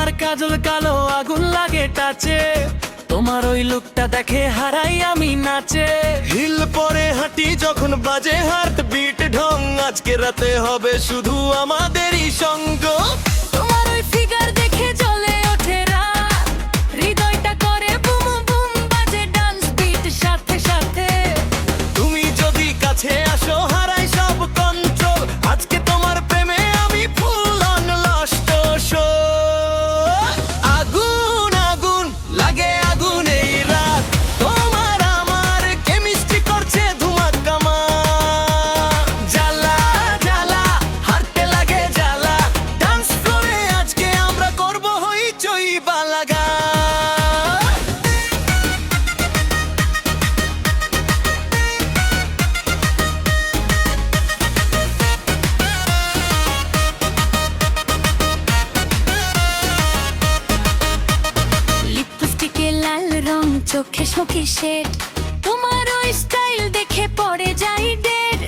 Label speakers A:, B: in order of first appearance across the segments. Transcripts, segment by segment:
A: তোমার কাজল কালো আগুন লাগে টাচে, তোমার ওই লুকটা দেখে হারাই আমি নাচে।
B: হিল পরে হাঁটি যখন বাজে হার্ট বিট ঢং, আজকে রাতে হবে শুধু আমাদেরই সঙ্গ।
C: তোমার ওই ফিগার দেখে জ্বলে ওঠে রাত, হৃদয়টা করে বুম বুম বাজে ডান্স বিট সাথে সাথে।
B: তুমি যদি কাছে আসো হারাই সব কন্ট্রোল, আজকে তোমার প্রেমে আমি ফুল অন লস্ট শো। আগুন আগুন লাগে আগুন এই রাত, তোমার আমার কেমিস্ট্রি করছে ধুমাকামা। জ্বালা জ্বালা হারতে লাগে জ্বালা, ডান্স ফ্লোরে আজকে আমরা করব হইচই বালাগা।
C: লিপস্টিকে লাল রং, চোখে স্মোকি শেড, তোমার ওই স্টাইল দেখে পড়ে যাই ডেড।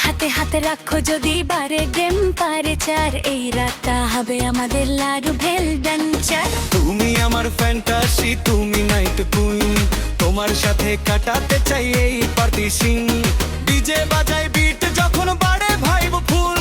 C: হাতে হাতে রাখো যদি বারে টেম্পারেচার, এই রাতটা হবে আমাদের লাডু ভেল ডান্সার।
B: তুমি আমার ফ্যান্টাসি, তুমি নাইট কুইন, তোমার সাথে কাটাতে চাই এই পার্টি সিন। ডিজে বাজায় বিট যখন বাড়ে ভাইব ফুল,